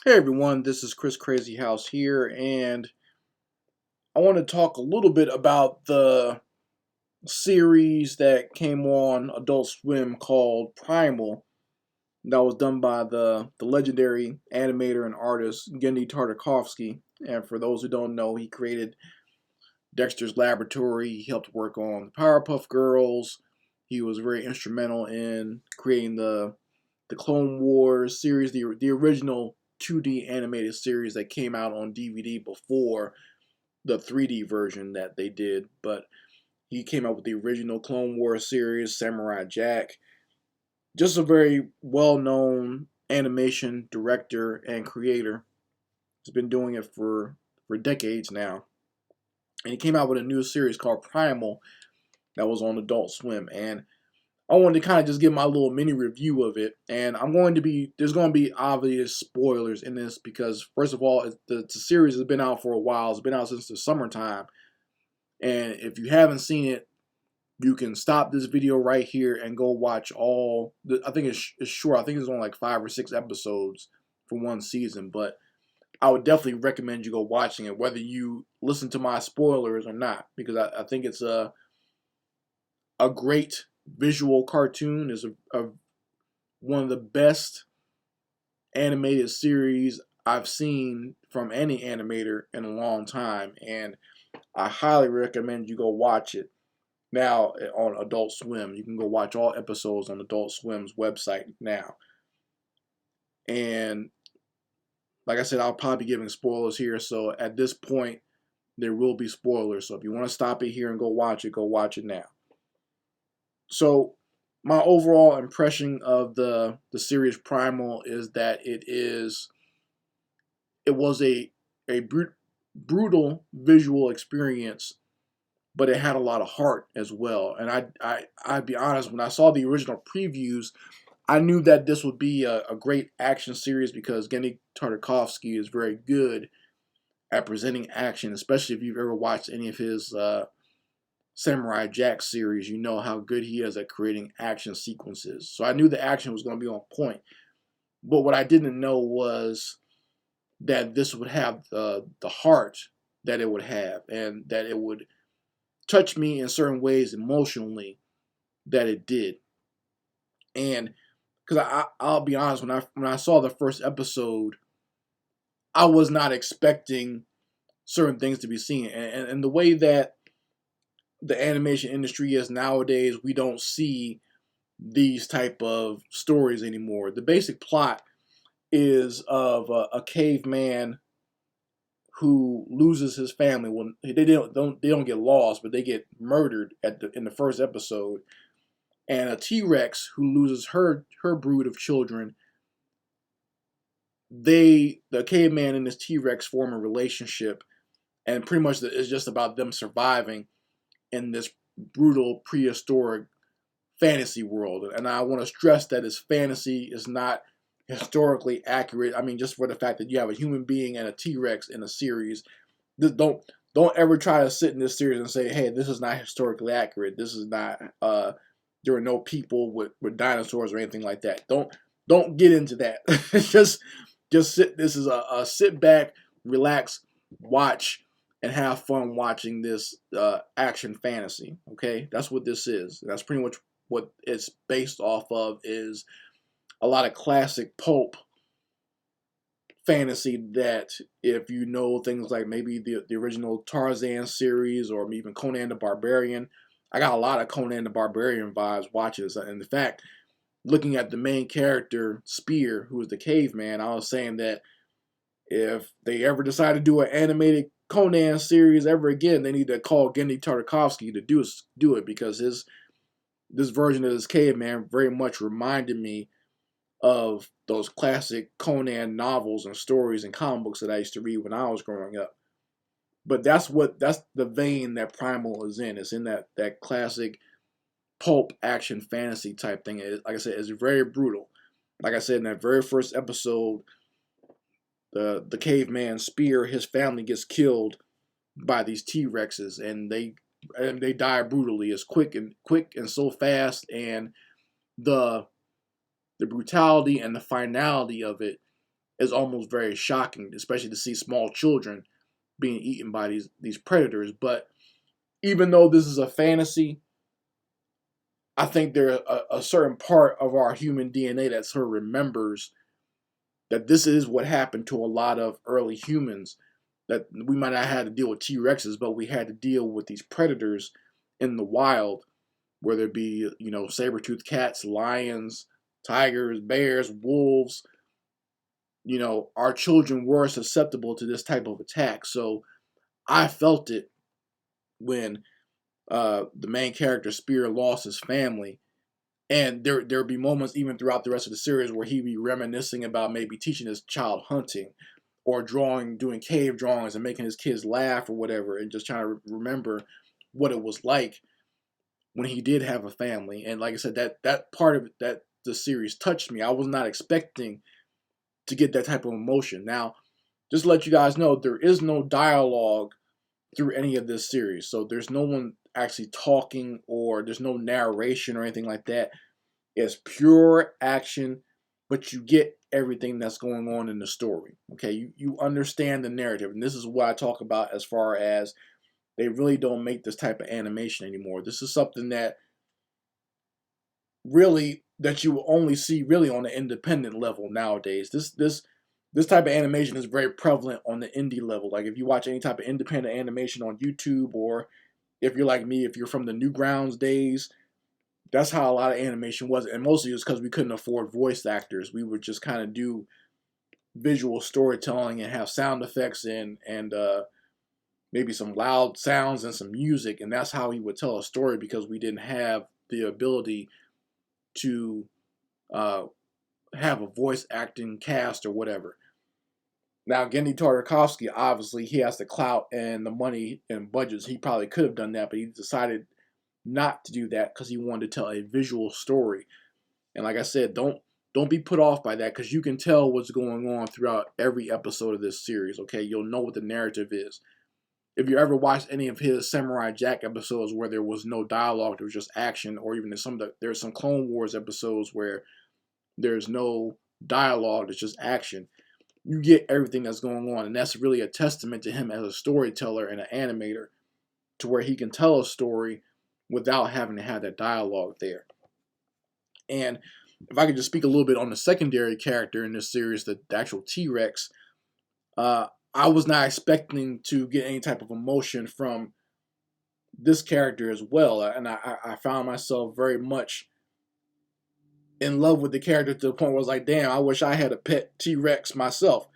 Hey everyone, this is Chris Crazy House here, and I want to talk a little bit about the series that came on Adult Swim called Primal. That was done by the legendary animator and artist Gendy Tartakovsky. And for those who don't know, he created Dexter's Laboratory. He helped work on the Powerpuff Girls. He was very instrumental in creating the Clone Wars series, the original 2D animated series that came out on DVD before the 3D version that they did. But he came out with the original Clone Wars series, Samurai Jack. Just a very well known animation director and creator. He's been doing it for decades now. And he came out with a new series called Primal that was on Adult Swim. And I wanted to kind of just give my little mini review of it, and there's going to be obvious spoilers in this because first of all, the series has been out for a while. It's been out since the summertime, and if you haven't seen it, you can stop this video right here and go watch all. I think it's short. I think it's only like 5 or 6 episodes for one season, but I would definitely recommend you go watching it, whether you listen to my spoilers or not, because I think it's a great visual cartoon. Is one of the best animated series I've seen from any animator in a long time, and I highly recommend you go watch it now on Adult Swim. You can go watch all episodes on Adult Swim's website now. And like I said, I'll probably be giving spoilers here, so at this point, there will be spoilers. So if you want to stop it here and go watch it now. So my overall impression of the series Primal is that it was a brutal visual experience, but it had a lot of heart as well. And I'd be honest, when I saw the original previews, I knew that this would be a great action series because Gendy Tartakovsky is very good at presenting action, especially if you've ever watched any of his Samurai Jack series. You know how good he is at creating action sequences. So I knew the action was going to be on point. But what I didn't know was that this would have the heart that it would have, and that it would touch me in certain ways emotionally that it did. And because I'll be honest, when I saw the first episode, I was not expecting certain things to be seen, and the way that the animation industry is nowadays, we don't see these type of stories anymore. The basic plot is of a caveman who loses his family. Well, they don't get lost, but they get murdered in the first episode. And a T-Rex who loses her brood of children. The caveman and this T-Rex form a relationship, and pretty much it's just about them surviving in this brutal prehistoric fantasy world. And I want to stress that this fantasy is not historically accurate. I mean, just for the fact that you have a human being and a T-Rex in a series, don't ever try to sit in this series and say, hey, this is not historically accurate. This is not there are no people with dinosaurs or anything like that. Don't get into that. just sit. This is a sit back, relax, watch, and have fun watching this action fantasy. Okay, that's what this is. That's pretty much what it's based off of. Is a lot of classic pulp fantasy that, if you know things like maybe the original Tarzan series or even Conan the Barbarian, I got a lot of Conan the Barbarian vibes watching this. And in fact, looking at the main character, Spear, who is the caveman, I was saying that if they ever decide to do an animated Conan series ever again, they need to call Gendy Tartakovsky to do it, because this version of this caveman very much reminded me of those classic Conan novels and stories and comic books that I used to read when I was growing up. But that's the vein that Primal is in. It's in that classic pulp action fantasy type thing. Like I said, it's very brutal. Like I said, in that very first episode, the caveman Spear, his family gets killed by these T-Rexes, and they die brutally. It's quick and so fast, and the brutality and the finality of it is almost very shocking, especially to see small children being eaten by these predators. But even though this is a fantasy, I think there a certain part of our human DNA that sort of remembers that this is what happened to a lot of early humans. That we might not have had to deal with T Rexes, but we had to deal with these predators in the wild, whether it be saber-toothed cats, lions, tigers, bears, wolves. Our children were susceptible to this type of attack. So I felt it when the main character Spear lost his family. And there'd be moments even throughout the rest of the series where he'd be reminiscing about maybe teaching his child hunting or doing cave drawings and making his kids laugh or whatever, and just trying to remember what it was like when he did have a family. And like I said, that part of it, that the series touched me. I was not expecting to get that type of emotion. Now, just to let you guys know, there is no dialogue through any of this series. So there's no one actually talking, or there's no narration or anything like that. It's pure action, but you get everything that's going on in the story. Okay, you understand the narrative, and this is what I talk about as far as they really don't make this type of animation anymore. This is something that you will only see really on the independent level nowadays. This type of animation is very prevalent on the indie level. Like if you watch any type of independent animation on YouTube, or if you're like me, if you're from the Newgrounds days, that's how a lot of animation was. And mostly it was because we couldn't afford voice actors. We would just kind of do visual storytelling and have sound effects and maybe some loud sounds and some music. And that's how he would tell a story, because we didn't have the ability to have a voice acting cast or whatever. Now, Gendy Tartakovsky, obviously, he has the clout and the money and budgets. He probably could have done that, but he decided not to do that because he wanted to tell a visual story. And like I said, don't be put off by that, because you can tell what's going on throughout every episode of this series. Okay, you'll know what the narrative is. If you ever watched any of his Samurai Jack episodes where there was no dialogue, there was just action, or even there's some Clone Wars episodes where there's no dialogue, it's just action. You get everything that's going on, and that's really a testament to him as a storyteller and an animator, to where he can tell a story without having to have that dialogue there. And if I could just speak a little bit on the secondary character in this series, the actual T-Rex, I was not expecting to get any type of emotion from this character as well. And I found myself very much in love with the character, to the point where I was like, damn, I wish I had a pet T-Rex myself.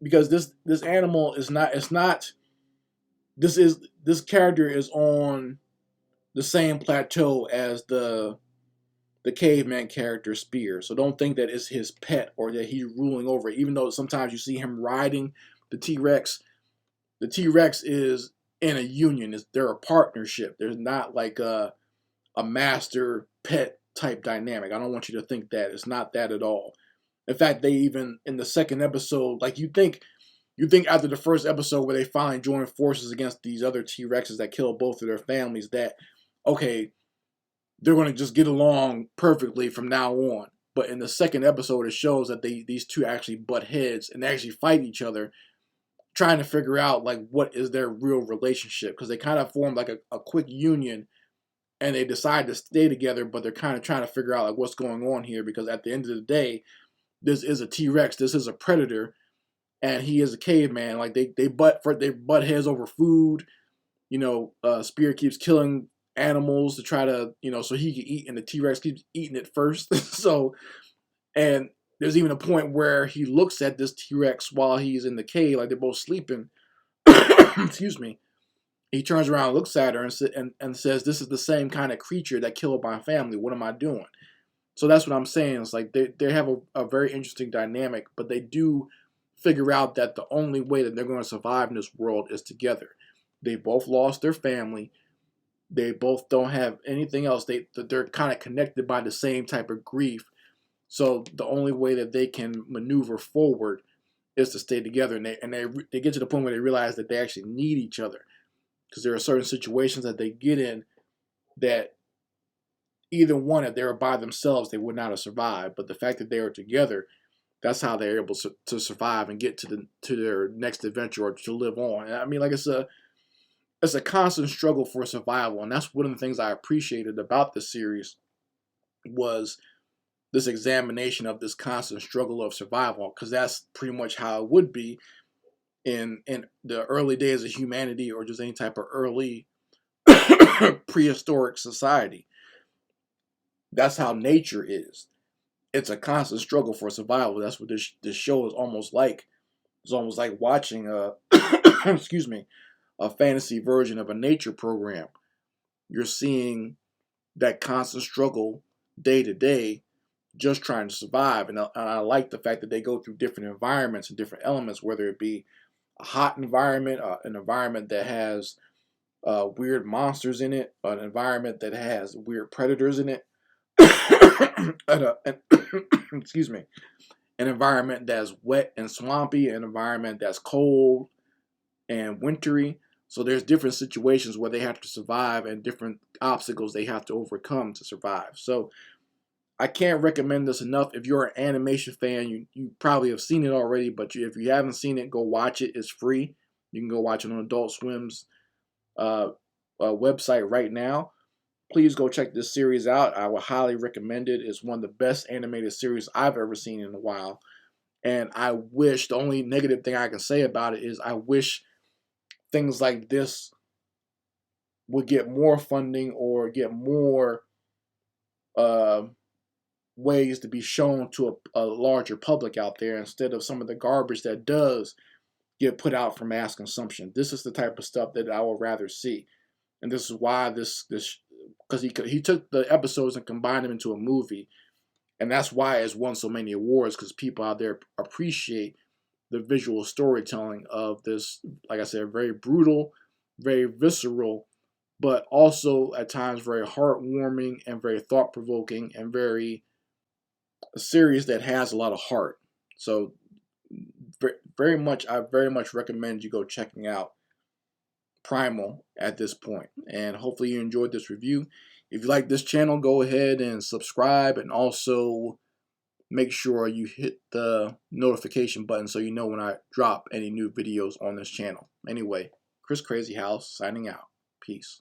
Because this animal is not, this character is on the same plateau as the caveman character Spear. So don't think that it's his pet or that he's ruling over it. Even though sometimes you see him riding the T-Rex is in a union. They're a partnership. There's not like a master pet type dynamic. I don't want you to think that. It's not that at all. In fact, they even in the second episode, like you think after the first episode where they finally join forces against these other T-Rexes that kill both of their families, that okay, they're going to just get along perfectly from now on. But in the second episode, it shows that these two actually butt heads and they actually fight each other, trying to figure out like what is their real relationship, because they kind of formed like a quick union, and they decide to stay together, but they're kind of trying to figure out like what's going on here, because at the end of the day, this is a T-Rex, this is a predator, and he is a caveman. Like they butt heads over food. Spear keeps killing animals to try to, so he can eat, and the T-Rex keeps eating it first. So, and there's even a point where he looks at this T-Rex while he's in the cave, like they're both sleeping. Excuse me. He turns around, looks at her, and says, "This is the same kind of creature that killed my family. What am I doing?" So that's what I'm saying. It's like they have a very interesting dynamic, but they do figure out that the only way that they're going to survive in this world is together. They both lost their family. They both don't have anything else. They're kind of connected by the same type of grief. So the only way that they can maneuver forward is to stay together. And they get to the point where they realize that they actually need each other, because there are certain situations that they get in that either one, if they were by themselves, they would not have survived. But the fact that they are together, That's how they're able to survive and get to their next adventure or to live on. I mean, like it's a constant struggle for survival, and that's one of the things I appreciated about this series was this examination of this constant struggle of survival, because that's pretty much how it would be in the early days of humanity or just any type of early prehistoric society. That's how nature is. It's a constant struggle for survival. That's what this show is almost like. It's almost like watching a excuse me, a fantasy version of a nature program. You're seeing that constant struggle day to day, just trying to survive. And I like the fact that they go through different environments and different elements, whether it be a hot environment, an environment that has weird monsters in it, an environment that has weird predators in it, excuse me, an environment that's wet and swampy, an environment that's cold and wintry. So there's different situations where they have to survive and different obstacles they have to overcome to survive. So I can't recommend this enough. If you're an animation fan, you probably have seen it already, but if you haven't seen it, go watch it. It's free. You can go watch it on Adult Swim's website right now. Please go check this series out. I would highly recommend it. It's one of the best animated series I've ever seen in a while. And I wish, the only negative thing I can say about it is I wish things like this would get more funding or get more ways to be shown to a larger public out there instead of some of the garbage that does get put out for mass consumption. This is the type of stuff that I would rather see. And this is why this because he took the episodes and combined them into a movie, and that's why it's won so many awards, because people out there appreciate the visual storytelling of this, like I said, very brutal, very visceral, but also at times very heartwarming and very thought-provoking and very a series that has a lot of heart. So I very much recommend you go checking out Primal at this point. And hopefully you enjoyed this review. If you like this channel, go ahead and subscribe, and also make sure you hit the notification button so you know when I drop any new videos on this channel. Anyway, Chris Crazy House signing out. Peace.